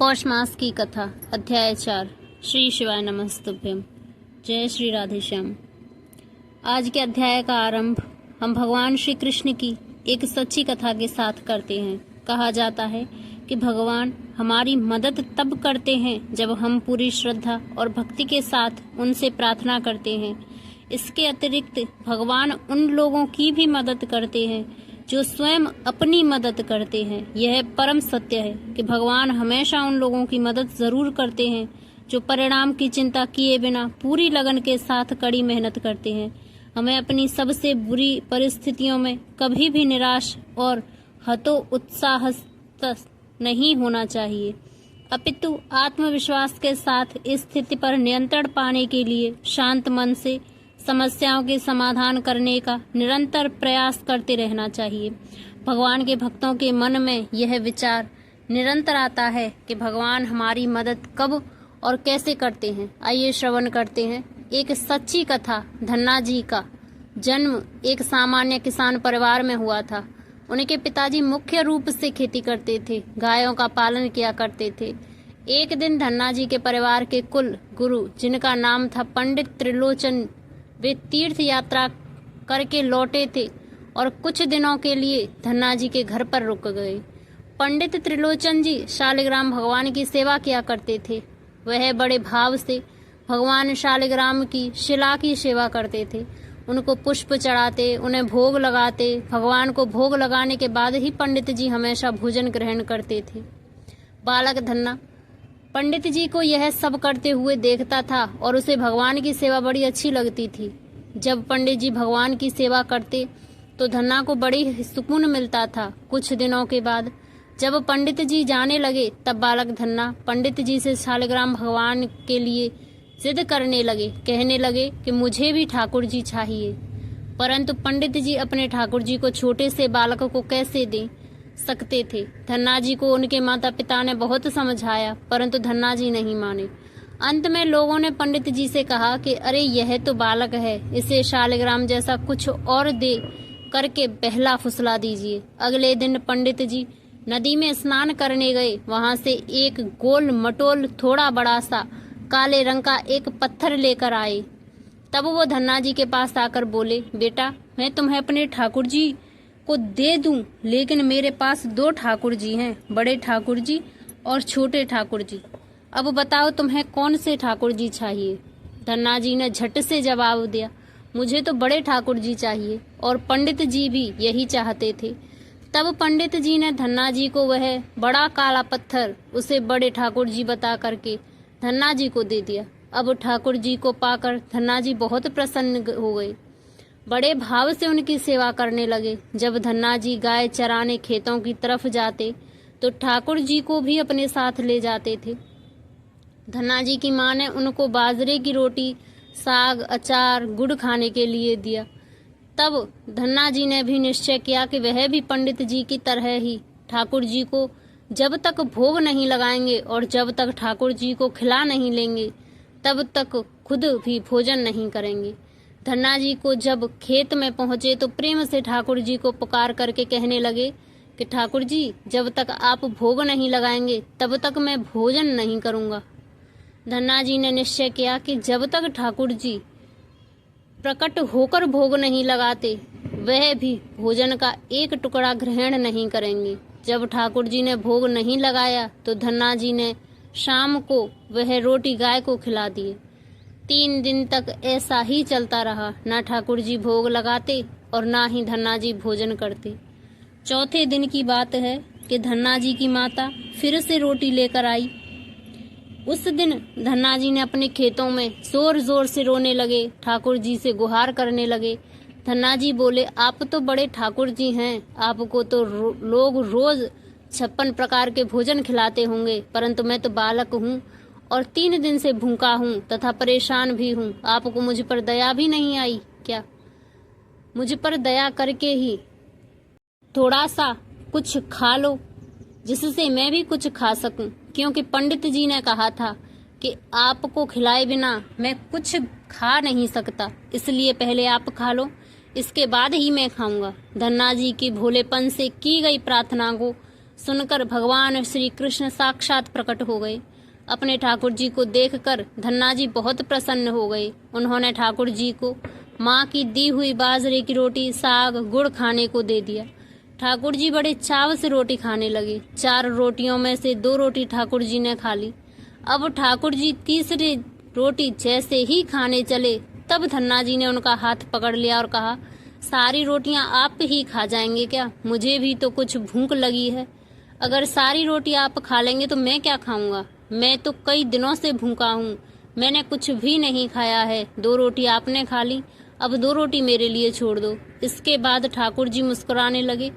पौष मास की कथा अध्याय 4। श्री शिवाय नमस्तुभ्यम। जय श्री राधेश्याम। आज के अध्याय का आरंभ हम भगवान श्री कृष्ण की एक सच्ची कथा के साथ करते हैं। कहा जाता है कि भगवान हमारी मदद तब करते हैं जब हम पूरी श्रद्धा और भक्ति के साथ उनसे प्रार्थना करते हैं। इसके अतिरिक्त भगवान उन लोगों की भी मदद करते हैं जो स्वयं अपनी मदद करते हैं। यह परम सत्य है कि भगवान हमेशा उन लोगों की मदद जरूर करते हैं जो परिणाम की चिंता किए बिना पूरी लगन के साथ कड़ी मेहनत करते हैं। हमें अपनी सबसे बुरी परिस्थितियों में कभी भी निराश और हतोत्साहित नहीं होना चाहिए, अपितु आत्मविश्वास के साथ इस स्थिति पर नियंत्रण पाने के लिए शांत मन से समस्याओं के समाधान करने का निरंतर प्रयास करते रहना चाहिए। भगवान के भक्तों के मन में यह विचार निरंतर आता है कि भगवान हमारी मदद कब और कैसे करते हैं। आइए श्रवण करते हैं एक सच्ची कथा। धन्ना जी का जन्म एक सामान्य किसान परिवार में हुआ था। उनके पिताजी मुख्य रूप से खेती करते थे, गायों का पालन किया करते थे। एक दिन धन्ना जी के परिवार के कुल गुरु, जिनका नाम था पंडित त्रिलोचन, वे तीर्थ यात्रा करके लौटे थे और कुछ दिनों के लिए धन्ना जी के घर पर रुक गए। पंडित त्रिलोचन जी शालिग्राम भगवान की सेवा किया करते थे। वह बड़े भाव से भगवान शालिग्राम की शिला की सेवा करते थे। उनको पुष्प चढ़ाते, उन्हें भोग लगाते। भगवान को भोग लगाने के बाद ही पंडित जी हमेशा भोजन ग्रहण करते थे। बालक धन्ना पंडित जी को यह सब करते हुए देखता था और उसे भगवान की सेवा बड़ी अच्छी लगती थी। जब पंडित जी भगवान की सेवा करते तो धन्ना को बड़ी सुकून मिलता था। कुछ दिनों के बाद जब पंडित जी जाने लगे तब बालक धन्ना पंडित जी से शालिग्राम भगवान के लिए जिद करने लगे, कहने लगे कि मुझे भी ठाकुर जी चाहिए। परंतु पंडित जी अपने ठाकुर जी को छोटे से बालक को कैसे दें सकते थे। धन्ना जी को उनके माता पिता ने बहुत समझाया, परंतु धन्ना जी नहीं माने। अंत में लोगों ने पंडित जी से कहा कि अरे यह तो बालक है, इसे शालिग्राम जैसा कुछ और दे करके बहला फुसला दीजिए। अगले दिन पंडित जी नदी में स्नान करने गए। वहां से एक गोल मटोल थोड़ा बड़ा सा काले रंग का एक पत्थर लेकर आए। तब वो धन्ना जी के पास आकर बोले, बेटा मैं तुम्हें अपने ठाकुर जी को दे दूं, लेकिन मेरे पास दो ठाकुर जी हैं, बड़े ठाकुर जी और छोटे ठाकुर जी। अब बताओ तुम्हें कौन से ठाकुर जी चाहिए। धन्ना जी ने झट से जवाब दिया, मुझे तो बड़े ठाकुर जी चाहिए। और पंडित जी भी यही चाहते थे। तब पंडित जी ने धन्ना जी को वह बड़ा काला पत्थर उसे बड़े ठाकुर जी बता करके धन्ना जी को दे दिया। अब ठाकुर जी को पाकर धन्ना जी बहुत प्रसन्न हो गए, बड़े भाव से उनकी सेवा करने लगे। जब धन्ना जी गाय चराने खेतों की तरफ जाते तो ठाकुर जी को भी अपने साथ ले जाते थे। धन्ना जी की माँ ने उनको बाजरे की रोटी, साग, अचार, गुड़ खाने के लिए दिया। तब धन्ना जी ने भी निश्चय किया कि वह भी पंडित जी की तरह ही ठाकुर जी को जब तक भोग नहीं लगाएंगे और जब तक ठाकुर जी को खिला नहीं लेंगे तब तक खुद भी भोजन नहीं करेंगे। धन्ना जी को जब खेत में पहुंचे तो प्रेम से ठाकुर जी को पुकार करके कहने लगे कि ठाकुर जी जब तक आप भोग नहीं लगाएंगे तब तक मैं भोजन नहीं करूंगा। धन्ना जी ने निश्चय किया कि जब तक ठाकुर जी प्रकट होकर भोग नहीं लगाते वह भी भोजन का एक टुकड़ा ग्रहण नहीं करेंगे। जब ठाकुर जी ने भोग नहीं लगाया तो धन्ना जी ने शाम को वह रोटी गाय को खिला दिए। 3 दिन तक ऐसा ही चलता रहा। न ठाकुर जी भोग लगाते और न ही धन्ना जी भोजन करते। चौथे दिन की बात है कि धन्ना जी की माता फिर से रोटी लेकर आई। उस दिन धन्ना जी ने अपने खेतों में जोर जोर से रोने लगे, ठाकुर जी से गुहार करने लगे। धन्ना जी बोले, आप तो बड़े ठाकुर जी हैं, आपको तो लोग रोज 56 प्रकार के भोजन खिलाते होंगे, परंतु मैं तो बालक हूँ और 3 दिन से भूखा हूँ तथा परेशान भी हूँ। आपको मुझ पर दया भी नहीं आई क्या? मुझ पर दया करके ही थोड़ा सा कुछ खा लो जिससे मैं भी कुछ खा सकूं, क्योंकि पंडित जी ने कहा था कि आपको खिलाए बिना मैं कुछ खा नहीं सकता, इसलिए पहले आप खा लो, इसके बाद ही मैं खाऊंगा। धन्ना जी की भोलेपन से की गई प्रार्थना को सुनकर भगवान श्री कृष्ण साक्षात प्रकट हो गए। अपने ठाकुर जी को देखकर धन्ना जी बहुत प्रसन्न हो गए। उन्होंने ठाकुर जी को माँ की दी हुई बाजरे की रोटी, साग, गुड़ खाने को दे दिया। ठाकुर जी बड़े चाव से रोटी खाने लगे। 4 रोटियों में से 2 रोटी ठाकुर जी ने खा ली। अब ठाकुर जी तीसरी रोटी जैसे ही खाने चले, तब धन्ना जी ने उनका हाथ पकड़ लिया और कहा, सारी रोटियां आप ही खा जाएंगे क्या? मुझे भी तो कुछ भूख लगी है। अगर सारी रोटी आप खा लेंगे तो मैं क्या खाऊंगा? मैं तो कई दिनों से भूखा हूँ, मैंने कुछ भी नहीं खाया है। 2 रोटी आपने खा ली, अब 2 रोटी मेरे लिए छोड़ दो। इसके बाद ठाकुर जी मुस्कुराने लगे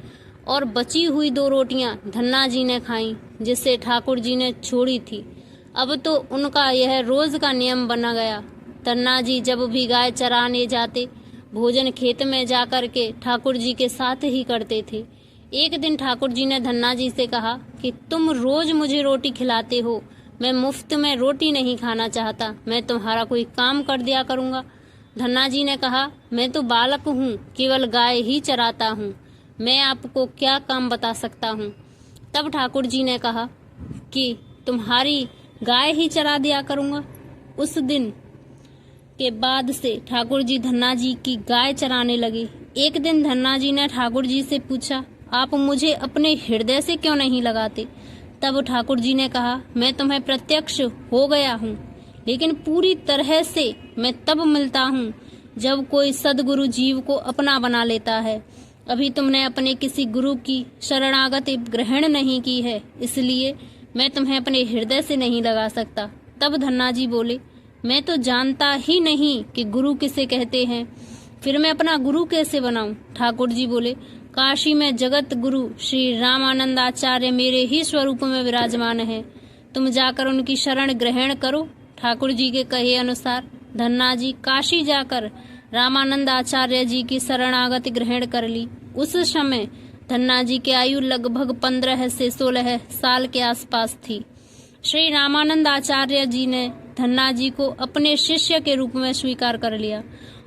और बची हुई 2 रोटियां धन्ना जी ने खाई, जिससे ठाकुर जी ने छोड़ी थी। अब तो उनका यह रोज का नियम बना गया। धन्ना जी जब भी गाय चराने जाते, भोजन खेत में जाकर के ठाकुर जी के साथ ही करते थे। एक दिन ठाकुर जी ने धन्ना जी से कहा कि तुम रोज मुझे रोटी खिलाते हो, मैं मुफ्त में रोटी नहीं खाना चाहता, मैं तुम्हारा कोई काम कर दिया करूँगा। धन्ना जी ने कहा, मैं तो बालक हूँ, केवल गाय ही चराता हूँ, मैं आपको क्या काम बता सकता हूँ। तब ठाकुर जी ने कहा कि तुम्हारी गाय ही चरा दिया करूँगा। उस दिन के बाद से ठाकुर जी धन्ना जी की गाय चराने लगे। एक दिन धन्ना जी ने ठाकुर जी से पूछा, आप मुझे अपने हृदय से क्यों नहीं लगाते? तब ठाकुर जी ने कहा, मैं तुम्हें प्रत्यक्ष हो गया हूँ, लेकिन पूरी तरह से मैं तब मिलता हूँ जब कोई सदगुरु जीव को अपना बना लेता है। अभी तुमने अपने किसी गुरु की शरणागति ग्रहण नहीं की है, इसलिए मैं तुम्हें अपने हृदय से नहीं लगा सकता। तब धन्ना जी बोले, मैं तो जानता ही नहीं कि गुरु किसे कहते हैं, फिर मैं अपना गुरु कैसे बनाऊं? ठाकुर जी बोले, काशी में जगत गुरु श्री रामानंद आचार्य मेरे ही स्वरूप में विराजमान है, तुम जाकर उनकी शरण ग्रहण करो। ठाकुर जी के कहे अनुसार धन्ना जी काशी जाकर रामानंद आचार्य जी की शरणागति ग्रहण कर ली। उस समय धन्ना जी की आयु लगभग 15 से 16 साल के आसपास थी। श्री रामानंद आचार्य जी ने धन्ना जी को अपने शिष्य के रूप में स्वीकार कर लिया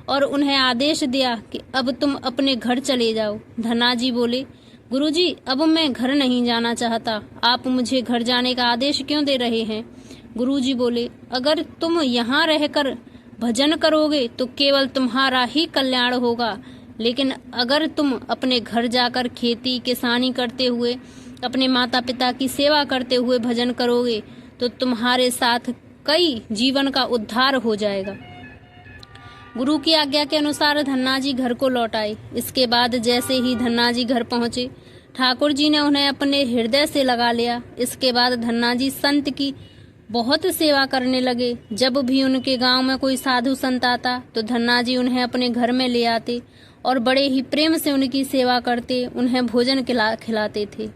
और उन्हें आदेश दिया कि अब तुम अपने घर चले जाओ। धन्ना जी बोले, गुरुजी, अब मैं घर नहीं जाना चाहता, आप मुझे घर जाने का आदेश क्यों दे रहे हैं? गुरुजी बोले, अगर तुम यहाँ रहकर भजन करोगे तो केवल तुम्हारा ही कल्याण होगा, लेकिन अगर तुम अपने घर जाकर खेती किसानी करते हुए, अपने माता पिता की सेवा करते हुए भजन करोगे तो तुम्हारे साथ कई जीवन का उद्धार हो जाएगा। गुरु की आज्ञा के अनुसार धन्ना जी घर को लौट आए। इसके बाद जैसे ही धन्ना जी घर पहुंचे, ठाकुर जी ने उन्हें अपने हृदय से लगा लिया। इसके बाद धन्ना जी संत की बहुत सेवा करने लगे। जब भी उनके गांव में कोई साधु संत आता तो धन्ना जी उन्हें अपने घर में ले आते और बड़े ही प्रेम से उनकी सेवा करते, उन्हें भोजन खिलाते थे।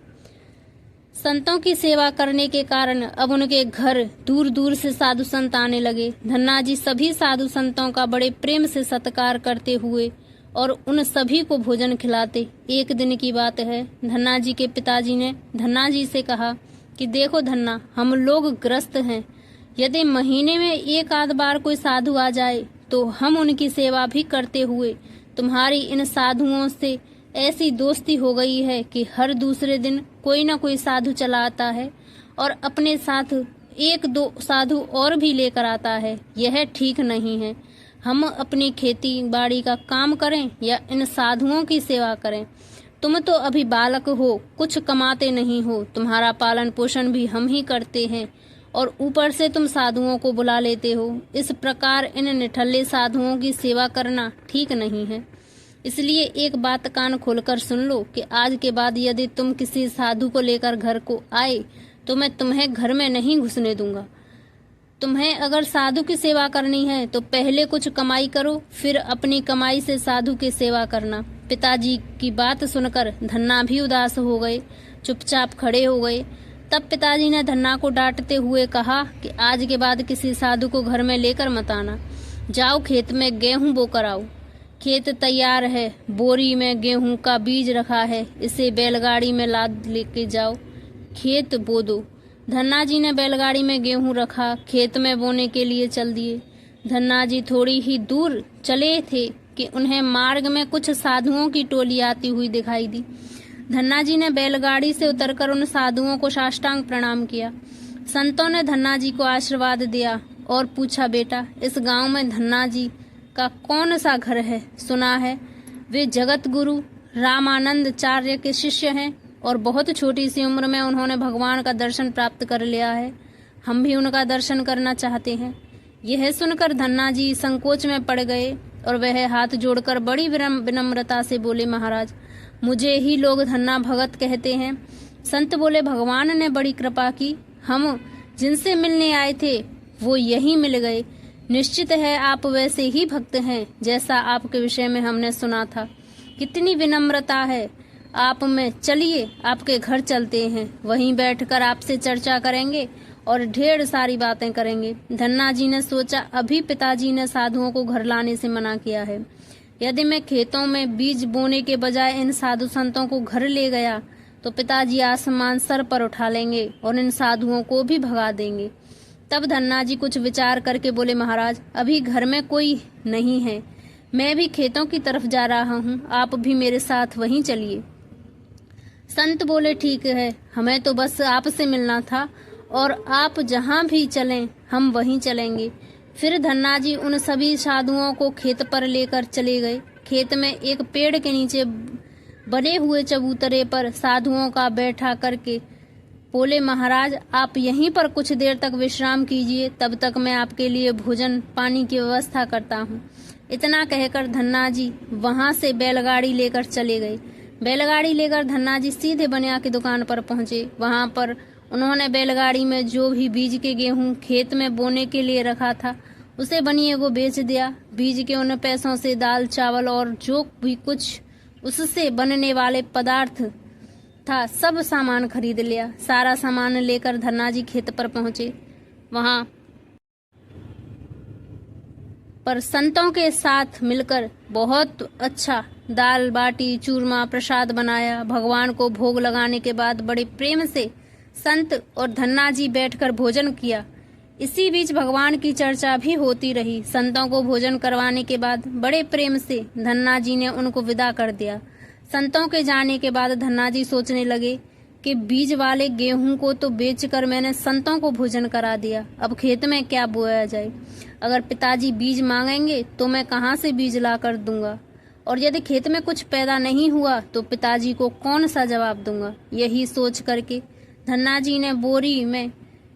संतों की सेवा करने के कारण अब उनके घर दूर दूर से साधु संत आने लगे। धन्ना जी सभी साधु संतों का बड़े प्रेम से सत्कार करते हुए और उन सभी को भोजन खिलाते। एक दिन की बात है, धन्ना जी के पिताजी ने धन्ना जी से कहा कि देखो धन्ना, हम लोग ग्रस्त हैं, यदि महीने में 1 आध बार कोई साधु आ जाए तो हम उनकी सेवा भी करते हुए तुम्हारी इन साधुओं से ऐसी दोस्ती हो गई है कि हर दूसरे दिन कोई न कोई साधु चला आता है और अपने साथ 1-2 साधु और भी लेकर आता है। यह ठीक नहीं है। हम अपनी खेती बाड़ी का काम करें या इन साधुओं की सेवा करें। तुम तो अभी बालक हो, कुछ कमाते नहीं हो, तुम्हारा पालन पोषण भी हम ही करते हैं और ऊपर से तुम साधुओं को बुला लेते हो। इस प्रकार इन निठल्ले साधुओं की सेवा करना ठीक नहीं है। इसलिए एक बात कान खोलकर सुन लो कि आज के बाद यदि तुम किसी साधु को लेकर घर को आए तो मैं तुम्हें घर में नहीं घुसने दूंगा। तुम्हें अगर साधु की सेवा करनी है तो पहले कुछ कमाई करो, फिर अपनी कमाई से साधु की सेवा करना। पिताजी की बात सुनकर धन्ना भी उदास हो गए, चुपचाप खड़े हो गए। तब पिताजी ने धन्ना को डांटते हुए कहा कि आज के बाद किसी साधु को घर में लेकर मत आना, जाओ खेत में गेहूं बोकर आओ। खेत तैयार है, बोरी में गेहूं का बीज रखा है, इसे बैलगाड़ी में लाद लेके जाओ, खेत बो दो। धन्ना जी ने बैलगाड़ी में गेहूं रखा, खेत में बोने के लिए चल दिए। धन्ना जी थोड़ी ही दूर चले थे कि उन्हें मार्ग में कुछ साधुओं की टोली आती हुई दिखाई दी। धन्ना जी ने बैलगाड़ी से उतरकर उन साधुओं को साष्टांग प्रणाम किया। संतों ने धन्ना जी को आशीर्वाद दिया और पूछा, बेटा इस गांव में धन्ना जी का कौन सा घर है? सुना है वे जगत गुरु रामानंदाचार्य के शिष्य हैं और बहुत छोटी सी उम्र में उन्होंने भगवान का दर्शन प्राप्त कर लिया है। हम भी उनका दर्शन करना चाहते हैं। यह सुनकर धन्ना जी संकोच में पड़ गए और वह हाथ जोड़कर बड़ी विनम्रता से बोले, महाराज मुझे ही लोग धन्ना भगत कहते हैं। संत बोले, भगवान ने बड़ी कृपा की, हम जिनसे मिलने आए थे वो यही मिल गए। निश्चित है आप वैसे ही भक्त हैं जैसा आपके विषय में हमने सुना था। कितनी विनम्रता है आप में। चलिए आपके घर चलते हैं, वहीं बैठकर आपसे चर्चा करेंगे और ढेर सारी बातें करेंगे। धन्ना जी ने सोचा, अभी पिताजी ने साधुओं को घर लाने से मना किया है। यदि मैं खेतों में बीज बोने के बजाय इन साधु संतों को घर ले गया तो पिताजी आसमान सर पर उठा लेंगे और इन साधुओं को भी भगा देंगे। तब धन्ना जी कुछ विचार करके बोले, महाराज अभी घर में कोई नहीं है, मैं भी खेतों की तरफ जा रहा हूँ, आप भी मेरे साथ वहीं चलिए। संत बोले, ठीक है, हमें तो बस आपसे मिलना था और आप जहाँ भी चलें हम वहीं चलेंगे। फिर धन्ना जी उन सभी साधुओं को खेत पर लेकर चले गए। खेत में एक पेड़ के नीचे बने हुए चबूतरे पर साधुओं का बैठा करके बोले, महाराज आप यहीं पर कुछ देर तक विश्राम कीजिए, तब तक मैं आपके लिए भोजन पानी की व्यवस्था करता हूँ। इतना कहकर धन्ना जी वहां से बैलगाड़ी लेकर चले गए। बैलगाड़ी लेकर धन्ना जी सीधे बनिया की दुकान पर पहुंचे। वहां पर उन्होंने बैलगाड़ी में जो भी बीज के गेहूं खेत में बोने के लिए रखा था उसे बनिए को बेच दिया। बीज के उन पैसों से दाल चावल और जो भी कुछ उससे बनने वाले पदार्थ था सब सामान खरीद लिया। सारा सामान लेकर धन्ना जी खेत पर पहुंचे। वहां पर संतों के साथ मिलकर बहुत अच्छा दाल बाटी चूरमा प्रसाद बनाया। भगवान को भोग लगाने के बाद बड़े प्रेम से संत और धन्ना जी बैठकर भोजन किया। इसी बीच भगवान की चर्चा भी होती रही। संतों को भोजन करवाने के बाद बड़े प्रेम से धन्ना जी ने उनको विदा कर दिया। संतों के जाने के बाद धन्ना जी सोचने लगे कि बीज वाले गेहूं को तो बेचकर मैंने संतों को भोजन करा दिया, अब खेत में क्या बोया जाए। अगर पिताजी बीज मांगेंगे तो मैं कहाँ से बीज ला कर दूंगा, और यदि खेत में कुछ पैदा नहीं हुआ तो पिताजी को कौन सा जवाब दूंगा। यही सोच करके धन्ना जी ने बोरी में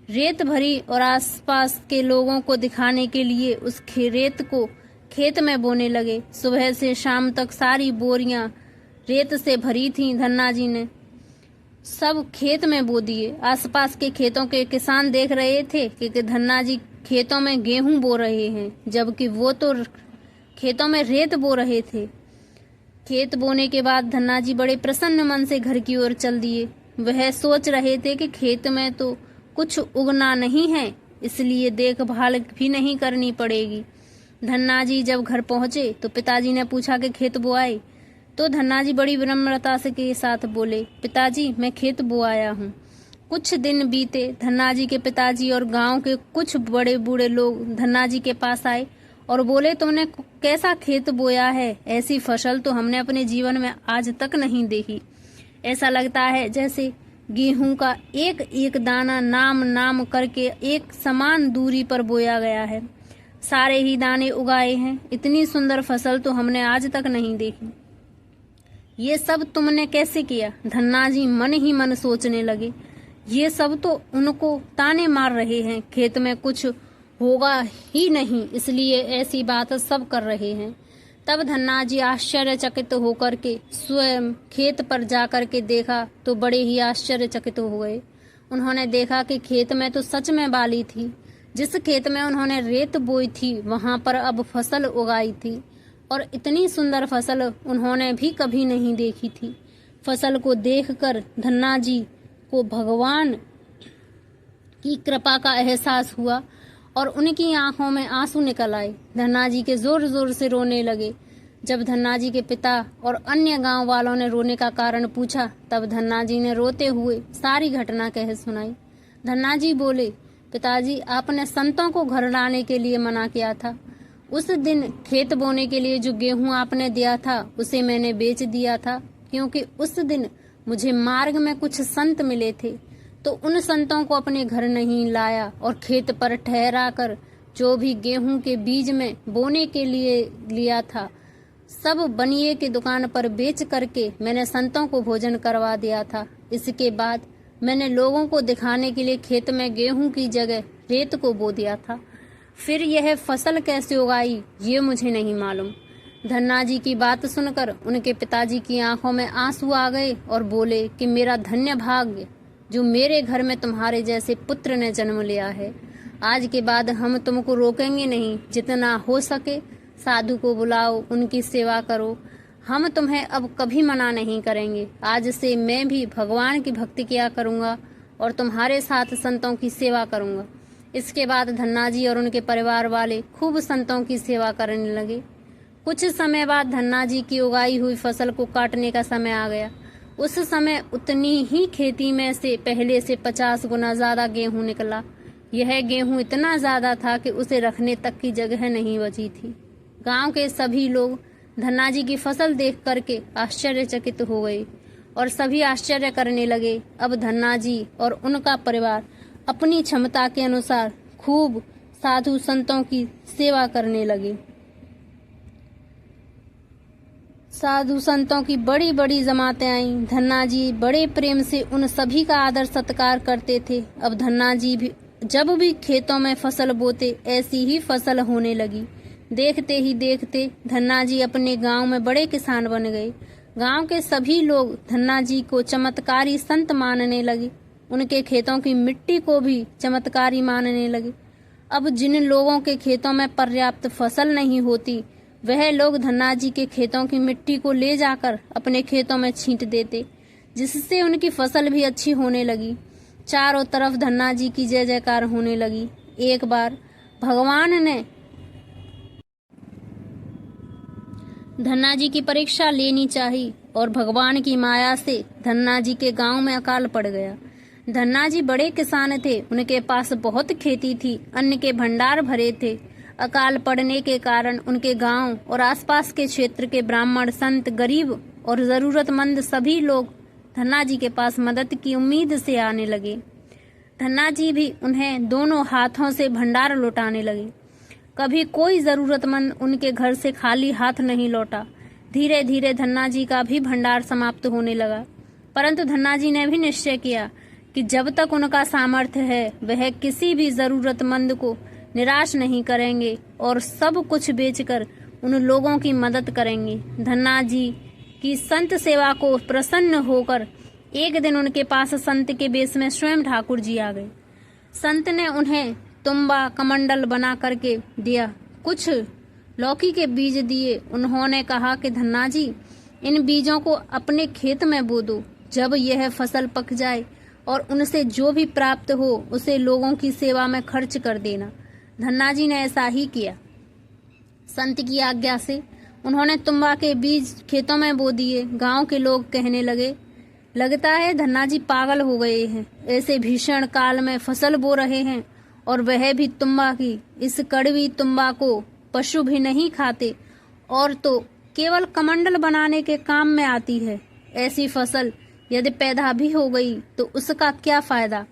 रेत भरी और आसपास के लोगों को दिखाने के लिए उस रेत को खेत में बोने लगे। सुबह से शाम तक सारी बोरियां रेत से भरी थीं। धन्ना जी ने सब खेत में बो दिए। आसपास के खेतों के किसान देख रहे थे कि धन्ना जी खेतों में गेहूं बो रहे हैं, जबकि वो तो खेतों में रेत बो रहे थे। खेत बोने के बाद धन्ना जी बड़े प्रसन्न मन से घर की ओर चल दिए। वह सोच रहे थे कि खेत में तो कुछ उगना नहीं है, इसलिए देखभाल भी नहीं करनी पड़ेगी। धन्ना जी जब घर पहुंचे तो पिताजी ने पूछा कि खेत बोआए, तो धन्ना जी बड़ी विनम्रता से के साथ बोले, पिताजी मैं खेत बोआया हूँ। कुछ दिन बीते। धन्ना जी के पिताजी और गांव के कुछ बड़े बूढ़े लोग धन्ना जी के पास आए और बोले, तुमने कैसा खेत बोया है? ऐसी फसल तो हमने अपने जीवन में आज तक नहीं देखी। ऐसा लगता है जैसे गेहूं का एक एक दाना नाम नाम करके एक समान दूरी पर बोया गया है। सारे ही दाने उगाए हैं। इतनी सुंदर फसल तो हमने आज तक नहीं देखी। ये सब तुमने कैसे किया? धन्ना जी मन ही मन सोचने लगे, ये सब तो उनको ताने मार रहे हैं। खेत में कुछ होगा ही नहीं, इसलिए ऐसी बात सब कर रहे हैं। तब धन्ना जी आश्चर्यचकित होकर के स्वयं खेत पर जाकर के देखा तो बड़े ही आश्चर्यचकित हो गए। उन्होंने देखा कि खेत में तो सच में बाली थी। जिस खेत में उन्होंने रेत बोई थी वहां पर अब फसल उगाई थी, और इतनी सुंदर फसल उन्होंने भी कभी नहीं देखी थी। फसल को देखकर धन्ना जी को भगवान की कृपा का एहसास हुआ और उनकी आंखों में आंसू निकल आए। धन्ना जी के जोर जोर से रोने लगे। जब धन्ना जी के पिता और अन्य गांव वालों ने रोने का कारण पूछा, तब धन्ना जी ने रोते हुए सारी घटना कह सुनाई। धन्ना जी बोले, पिताजी आपने संतों को घर लाने के लिए मना किया था। उस दिन खेत बोने के लिए जो गेहूं आपने दिया था उसे मैंने बेच दिया था, क्योंकि उस दिन मुझे मार्ग में कुछ संत मिले थे, तो उन संतों को अपने घर नहीं लाया और खेत पर ठहरा कर जो भी गेहूं के बीज में बोने के लिए लिया था, सब बनिए की दुकान पर बेच करके मैंने संतों को भोजन करवा दिया था। इसके बाद मैंने लोगों को दिखाने के लिए खेत में गेहूं की जगह रेत को बो दिया था। फिर यह फसल कैसे उगाई ये मुझे नहीं मालूम। धन्ना जी की बात सुनकर उनके पिताजी की आंखों में आंसू आ गए और बोले कि मेरा धन्य भाग्य जो मेरे घर में तुम्हारे जैसे पुत्र ने जन्म लिया है। आज के बाद हम तुमको रोकेंगे नहीं, जितना हो सके साधु को बुलाओ, उनकी सेवा करो, हम तुम्हें अब कभी मना नहीं करेंगे। आज से मैं भी भगवान की भक्ति किया करूंगा और तुम्हारे साथ संतों की सेवा करूंगा। इसके बाद धन्ना जी और उनके परिवार वाले खूब संतों की सेवा करने लगे। कुछ समय बाद धन्ना जी की उगाई हुई फसल को काटने का समय आ गया। उस समय उतनी ही खेती में से पहले से 50 गुना ज्यादा गेहूं निकला। यह गेहूं इतना ज्यादा था कि उसे रखने तक की जगह नहीं बची थी। गांव के सभी लोग धन्ना जी की फसल देख करके आश्चर्यचकित हो गए और सभी आश्चर्य करने लगे। अब धन्ना जी और उनका परिवार अपनी क्षमता के अनुसार खूब साधु संतों की सेवा करने लगे। साधु संतों की बड़ी बड़ी जमातें आईं। धन्ना जी बड़े प्रेम से उन सभी का आदर सत्कार करते थे। अब धन्ना जी भी जब भी खेतों में फसल बोते ऐसी ही फसल होने लगी। देखते ही देखते धन्ना जी अपने गांव में बड़े किसान बन गए। गांव के सभी लोग धन्ना जी को चमत्कारी संत मानने लगे। उनके खेतों की मिट्टी को भी चमत्कारी मानने लगे। अब जिन लोगों के खेतों में पर्याप्त फसल नहीं होती, वह लोग धन्ना जी के खेतों की मिट्टी को ले जाकर अपने खेतों में छींट देते, जिससे उनकी फसल भी अच्छी होने लगी। चारों तरफ धन्ना जी की जय जयकार होने लगी। एक बार भगवान ने धन्ना जी की परीक्षा लेनी चाहिए और भगवान की माया से धन्ना जी के गांव में अकाल पड़ गया। धन्ना जी बड़े किसान थे, उनके पास बहुत खेती थी, अन्न के भंडार भरे थे। अकाल पड़ने के कारण उनके गांव और आसपास के क्षेत्र के ब्राह्मण, संत, गरीब और जरूरतमंद सभी लोग धन्ना जी के पास मदद की उम्मीद से आने लगे। धन्ना जी भी उन्हें दोनों हाथों से भंडार लौटाने लगे। कभी कोई जरूरतमंद उनके घर से खाली हाथ नहीं लौटा। धीरे धीरे धन्ना जी का भी भंडार समाप्त होने लगा, परंतु धन्ना जी ने भी निश्चय किया कि जब तक उनका सामर्थ्य है वह किसी भी जरूरतमंद को निराश नहीं करेंगे और सब कुछ बेचकर उन लोगों की मदद करेंगे। धन्ना जी की संत सेवा को प्रसन्न होकर एक दिन उनके पास संत के बेश में स्वयं ठाकुर जी आ गए। संत ने उन्हें तुम्बा कमंडल बना करके दिया, कुछ लौकी के बीज दिए। उन्होंने कहा कि धन्ना जी, इन बीजों को अपने खेत में बो दो। जब यह फसल पक जाए और उनसे जो भी प्राप्त हो उसे लोगों की सेवा में खर्च कर देना। धन्ना जी ने ऐसा ही किया। संत की आज्ञा से उन्होंने तुम्बा के बीज खेतों में बो दिए। गांव के लोग कहने लगे, लगता है धन्ना जी पागल हो गए हैं, ऐसे भीषण काल में फसल बो रहे हैं और वह भी तुम्बा की। इस कड़वी तुम्बा को पशु भी नहीं खाते और तो केवल कमंडल बनाने के काम में आती है। ऐसी फसल यदि पैदा भी हो गई तो उसका क्या फायदा।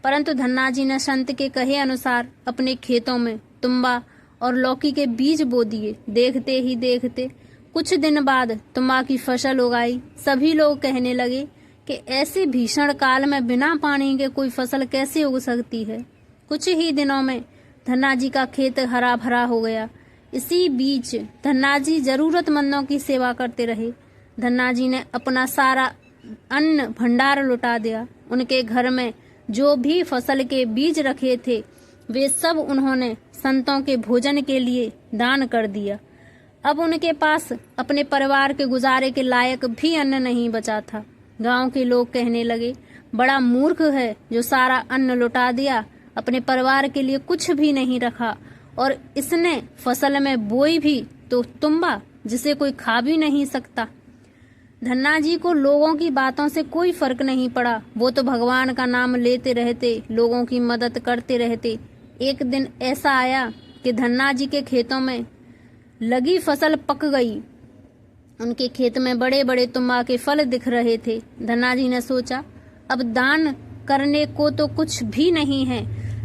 परंतु धन्ना जी ने संत के कहे अनुसार अपने खेतों में तुम्बा और लौकी के बीज बो दिए। देखते ही देखते कुछ दिन बाद तुम्बा की फसल उगाई। सभी लोग कहने लगे कि ऐसे भीषण काल में बिना पानी के कोई फसल कैसे उग सकती है। कुछ ही दिनों में धन्ना जी का खेत हरा भरा हो गया। इसी बीच धन्ना जी जरूरतमंदों की सेवा करते रहे। धन्ना जी ने अपना सारा अन्न भंडार लुटा दिया। उनके घर में जो भी फसल के बीज रखे थे वे सब उन्होंने संतों के भोजन के लिए दान कर दिया। अब उनके पास अपने परिवार के गुजारे के लायक भी अन्न नहीं बचा था। गांव के लोग कहने लगे, बड़ा मूर्ख है जो सारा अन्न लुटा दिया, अपने परिवार के लिए कुछ भी नहीं रखा और इसने फसल में बोई भी तो तुम्बा जिसे कोई खा भी नहीं सकता। धन्ना जी को लोगों की बातों से कोई फर्क नहीं पड़ा। वो तो भगवान का नाम लेते रहते, लोगों की मदद करते रहते। एक दिन ऐसा आया कि धन्ना जी के खेतों में लगी फसल पक गई। उनके खेत में बड़े बड़े तुम्बा के फल दिख रहे थे। धन्ना जी ने सोचा, अब दान करने को तो कुछ भी नहीं है,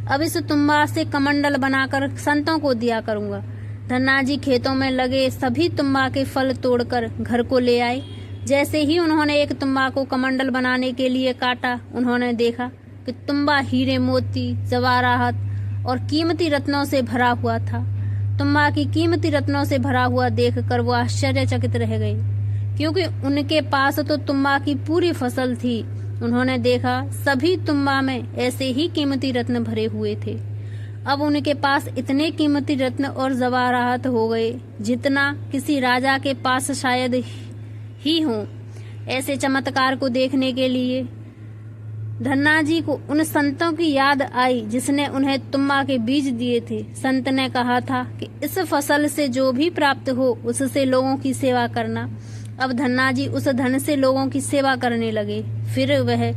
अब इस तुम्बा से कमंडल बनाकर संतों को दिया करूंगा। धन्ना जी खेतों में लगे सभी तुम्बा के फल तोड़कर घर को ले आए। जैसे ही उन्होंने एक तुम्बा को कमंडल बनाने के लिए काटा, उन्होंने देखा कि तुम्बा हीरे मोती जवाहरात और कीमती रत्नों से भरा हुआ था। तुम्बा की कीमती रत्नों से भरा हुआ देखकर वो आश्चर्यचकित रह गए, क्योंकि उनके पास तो तुम्बा की पूरी फसल थी। उन्होंने देखा सभी तुम्बा में ऐसे ही कीमती रत्न भरे हुए थे। अब उनके पास इतने कीमती रत्न और जवाहरात हो गए जितना किसी राजा के पास शायद ही हो। ऐसे चमत्कार को देखने के लिए धन्ना जी को उन संतों की याद आई जिसने उन्हें तुम्बा के बीज दिए थे। संत ने कहा था कि इस फसल से जो भी प्राप्त हो उससे लोगों की सेवा करना। अब धन्ना जी उस धन से लोगों की सेवा करने लगे। फिर वह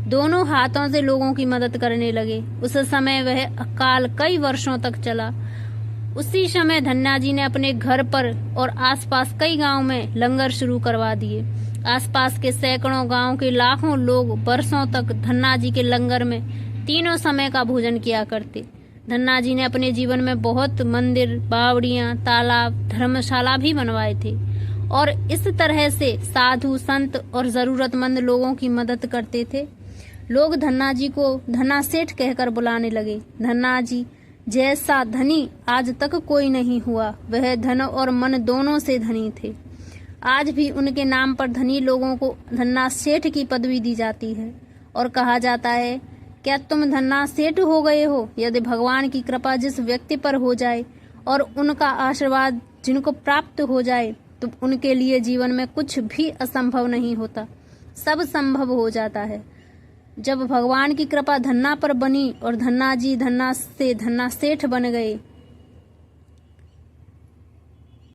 दोनों हाथों से लोगों की मदद करने लगे। उस समय वह अकाल कई वर्षों तक चला। उसी समय धन्ना जी ने अपने घर पर और आसपास कई गांव में लंगर शुरू करवा दिए। आसपास के सैकड़ों गांव के लाखों लोग बरसों तक धन्ना जी के लंगर में तीनों समय का भोजन किया करते। धन्ना जी ने अपने जीवन में बहुत मंदिर, बावड़ियां, तालाब, धर्मशाला भी बनवाए थे और इस तरह से साधु, संत और जरूरतमंद लोगों की मदद करते थे। लोग धन्ना जी को धन्ना सेठ कहकर बुलाने लगे। धन्ना जी जैसा धनी आज तक कोई नहीं हुआ। वह धन और मन दोनों से धनी थे। आज भी उनके नाम पर धनी लोगों को धन्ना सेठ की पदवी दी जाती है और कहा जाता है, क्या तुम धन्ना सेठ हो गए हो? यदि भगवान की कृपा जिस व्यक्ति पर हो जाए और उनका आशीर्वाद जिनको प्राप्त हो जाए तो उनके लिए जीवन में कुछ भी असंभव नहीं होता, सब संभव हो जाता है। जब भगवान की कृपा धन्ना पर बनी और धन्ना जी धन्ना से धन्ना सेठ बन गए